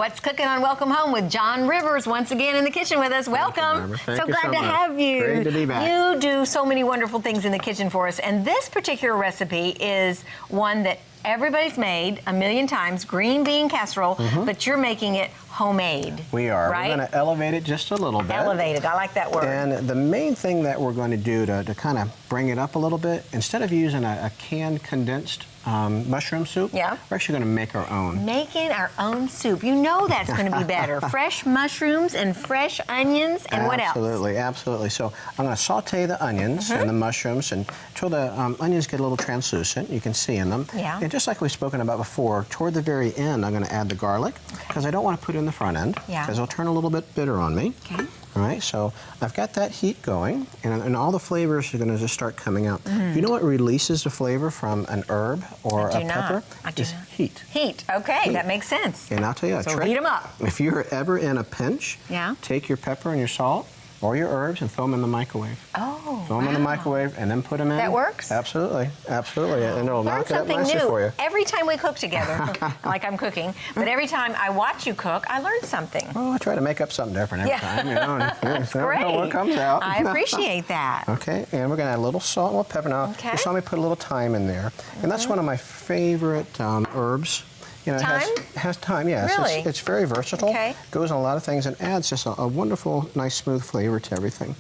What's Cooking on Welcome Home with John Rivers once again in the kitchen with us. Welcome. Thank so you glad to much. have you. Great to be back. You do so many wonderful things in the kitchen for us, and this particular recipe is one that everybody's made a million times, green bean casserole, but you're making it homemade. We are. Right? We're going to elevate it just a little bit. Elevated. I like that word. And the main thing that we're going to do to kind of bring it up a little bit, instead of using a canned condensed mushroom soup, we're actually going to make our own. Making our own soup. You know that's going to be better. Fresh mushrooms and fresh onions and what else? Absolutely, absolutely. So I'm going to saute the onions and the mushrooms until the onions get a little translucent. You can see in them. Yeah. And just like we've spoken about before, toward the very end, I'm going to add the garlic because I don't want to put it in the front end because it'll turn a little bit bitter on me. Okay. All right, so I've got that heat going, and all the flavors are going to just start coming out. You know what releases the flavor from an herb or a pepper? I do is not. Heat. Heat. Okay, Heat. that makes sense. And I'll tell you a So trick. heat them up. If you're ever in a pinch, take your pepper and your salt or your herbs and throw them in the microwave. Oh, Throw them in the microwave and then put them in. That works? Absolutely, absolutely. And it'll Learn knock it up something nicely new for you. every time we cook together, like I'm cooking. But every time I watch you cook, I learn something. Well, I try to make up something different every time. You know, and That's great. know what comes out. I appreciate that. Okay, and we're going to add a little salt and a little pepper. Now, you saw me put a little thyme in there. And that's one of my favorite herbs. You know, Thyme? It has thyme, yes. Really? It's very versatile. Okay. Goes on a lot of things and adds just a wonderful, nice, smooth flavor to everything.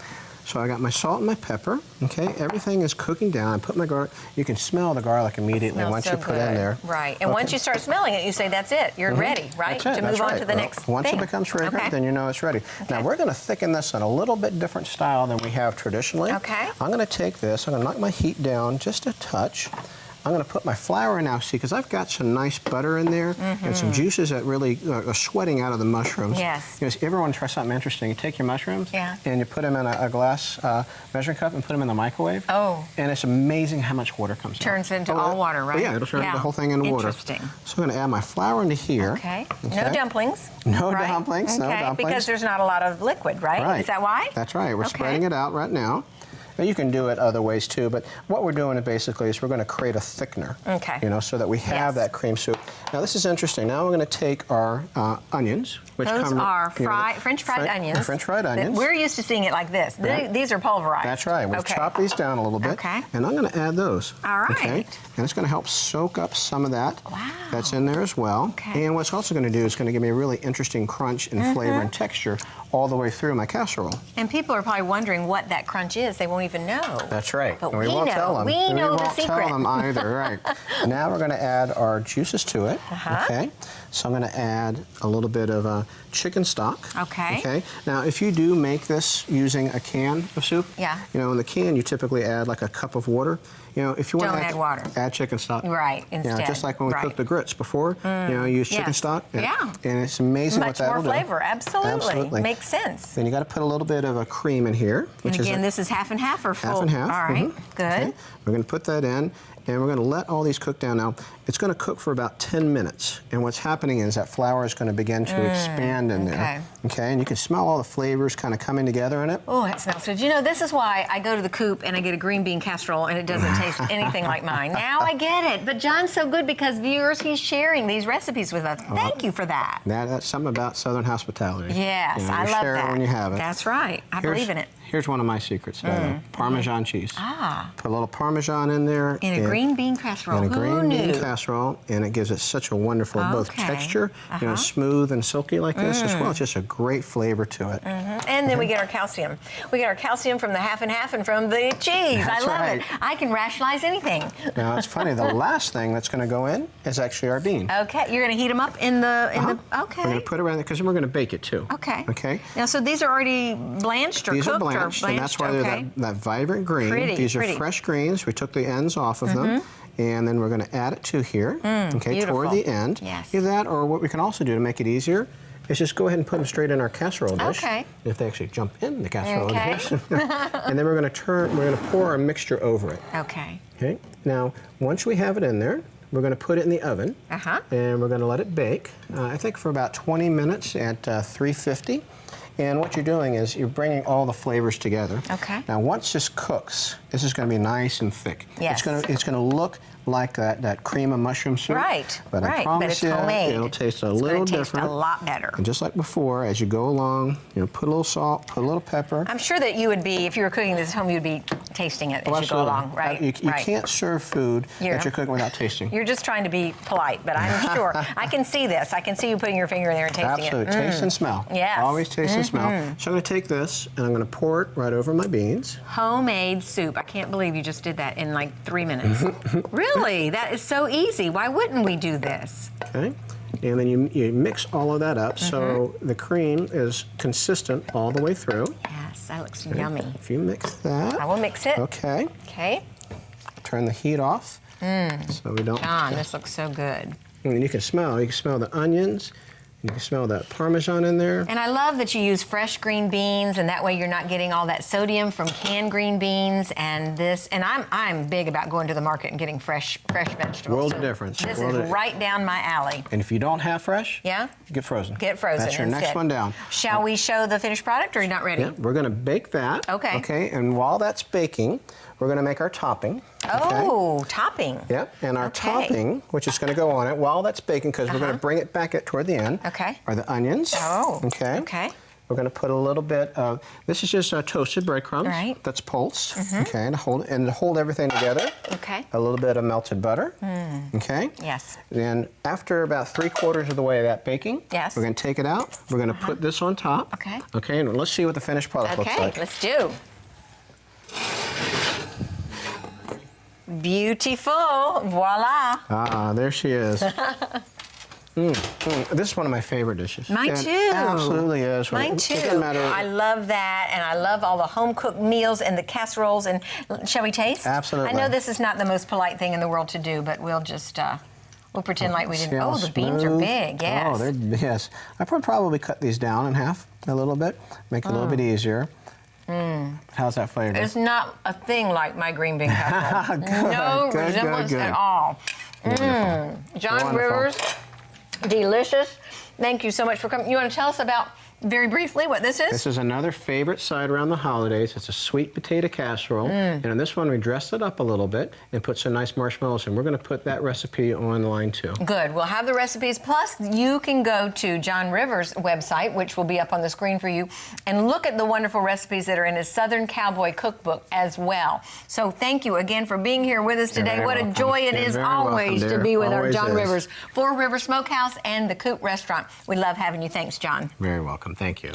So I got my salt and my pepper, okay? Everything is cooking down. I put my garlic. You can smell the garlic immediately once you put it in there. Right, and once you start smelling it, you say that's it. You're ready, right? That's it. To move on to the next thing. Once it becomes fragrant, then you know it's ready. Now we're going to thicken this in a little bit different style than we have traditionally. Okay. I'm going to take this, I'm going to knock my heat down just a touch. I'm going to put my flour in now, see, because I've got some nice butter in there and some juices that really are sweating out of the mushrooms. Yes. You know, if you ever want to try something interesting, you take your mushrooms and you put them in a glass measuring cup and put them in the microwave. Oh. And it's amazing how much water comes out. Turns into all water, right? Yeah, it'll turn the whole thing into water. Interesting. So I'm going to add my flour into here. Okay. No dumplings. No dumplings, no Okay, dumplings. because there's not a lot of liquid, right? Right. Is that why? That's right. We're spreading it out right now. Now, you can do it other ways too, but what we're doing basically is we're going to create a thickener. Okay. You know, so that we have that cream soup. Now, this is interesting. Now we're going to take our onions, which Those are French fried onions. French fried onions. We're used to seeing it like this. These are pulverized. That's right. We've chopped these down a little bit. Okay. And I'm going to add those. All right. Okay. And it's going to help soak up some of that. Wow. That's in there as well. Okay. And what's also going to do is going to give me a really interesting crunch and flavor and texture all the way through my casserole. And people are probably wondering what that crunch is. They won't even know. That's right. But we won't tell them. We know the secret. We won't tell them either, right. Now we're going to add our juices to it. Okay. So I'm going to add a little bit of chicken stock. Okay. Okay. Now, if you do make this using a can of soup, you know, in the can you typically add like a cup of water. You know, if you want to add water. Add chicken stock. Right, instead. You know, just like when we cooked the grits before, you know, use chicken stock. And it's amazing what that'll do. Much more flavor, absolutely. Makes sense. Then you got to put a little bit of a cream in here. And again, this is half and half or full? Half and half. All right, good. Okay. We're going to put that in, and we're going to let all these cook down. Now, it's going to cook for about 10 minutes, and what's happening is that flour is going to begin to expand in there. Okay, and you can smell all the flavors kind of coming together in it. Oh, that smells good. You know, this is why I go to the Coop and I get a green bean casserole, and it doesn't taste anything like mine. Now I get it. But John's so good because viewers, he's sharing these recipes with us. Thank you for that. That's something about Southern hospitality. Yes, you know, I love share that. it when you have it. That's right. I believe in it. Here's one of my secrets, Parmesan cheese. Ah. Put a little Parmesan in there. In a green bean casserole. In a green bean casserole, and it gives it such a wonderful both texture, you know, smooth and silky like this, as well as just a great flavor to it. And then we get our calcium. We get our calcium from the half and half and from the cheese. That's I love right. it. I can rationalize anything. Now, it's funny, the last thing that's going to go in is actually our bean. Okay, you're going to heat them up in the, okay. We're going to put it around there, because we're going to bake it too. Okay. Okay. Now, so these are already blanched or these cooked? Are blanched, and that's why they're that vibrant green. These are fresh greens. We took the ends off of them, and then we're going to add it to here, toward the end. Yes. Either that, or what we can also do to make it easier is just go ahead and put them straight in our casserole dish. Okay. If they actually jump in the casserole dish. And then we're going to pour our mixture over it. Okay. Okay. Now, once we have it in there, we're going to put it in the oven, and we're going to let it bake, I think for about 20 minutes at 350. And what you're doing is you're bringing all the flavors together. Okay. Now, once this cooks, this is going to be nice and thick. Yes. It's going to look like that cream of mushroom soup. Right, But I right. promise But it's you, homemade. it'll taste a It's little gonna taste different. a lot better. And just like before, as you go along, put a little salt, put a little pepper. I'm sure that you would be, if you were cooking this at home, you'd be tasting it as you go along, right? You right. can't serve food that you're cooking without tasting. You're just trying to be polite, but I'm sure. I can see this. I can see you putting your finger in there and tasting Absolutely. it. Taste and smell. Yes. Always taste and smell. So I'm going to take this and I'm going to pour it right over my beans. Homemade soup. I can't believe you just did that in like 3 minutes. Really? That is so easy. Why wouldn't we do this? Okay. And then you mix all of that up so the cream is consistent all the way through. Yes, that looks yummy. If you mix that. I will mix it. Okay. Okay. Turn the heat off so we don't. John, this looks so good. And you can smell the onions. You can smell that Parmesan in there. And I love that you use fresh green beans, and that way you're not getting all that sodium from canned green beans. And this, and I'm big about going to the market and getting fresh vegetables. World So of difference. This World is of- right down my alley. And if you don't have fresh, Yeah? get frozen. Get frozen. That's your instead. next one down. Shall we show the finished product, or are you not ready? Yeah, we're going to bake that. Okay. Okay, and while that's baking, we're going to make our topping. Oh, topping. Yep, and our Okay. topping, which is going to go on it while that's baking, because we're going to bring it back toward the end, Okay. are the onions. Oh. Okay. Okay. We're going to put a little bit of, this is just toasted breadcrumbs. Right. That's pulse. Okay, and hold everything together. Okay. A little bit of melted butter. Okay. Yes. Then after about 3/4 of the way of that baking, Yes. we're going to take it out. We're going to put this on top. Okay. Okay, and let's see what the finished product looks Okay, like. let's do. Beautiful. Voila. Ah, there she is. This is one of my favorite dishes. Mine It too. absolutely is. Mine It too. doesn't matter. I love that, and I love all the home cooked meals and the casseroles. And shall we taste? Absolutely. I know this is not the most polite thing in the world to do, but we'll just we'll pretend like we See didn't. how Oh, the beans are smooth? big. Yes. Oh, yes. I would probably cut these down in half a little bit, make it a little bit easier. How's that flavor? It's not a thing like my green bean casserole. No good, resemblance good. at all. John Wonderful. Rivers, delicious. Thank you so much for coming. You want to tell us about, very briefly, what this is? This is another favorite side around the holidays. It's a sweet potato casserole. And in this one, we dressed it up a little bit and put some nice marshmallows in. We're going to put that recipe online too. Good. We'll have the recipes. Plus, you can go to John Rivers' website, which will be up on the screen for you, and look at the wonderful recipes that are in his Southern Cowboy Cookbook as well. So thank you again for being here with us today. very What welcome. a joy it You're is very always welcome, to dear. be with our Always John is. Rivers, Four River Smokehouse and the Coop Restaurant. We love having you. Thanks, John. Very welcome. Thank you.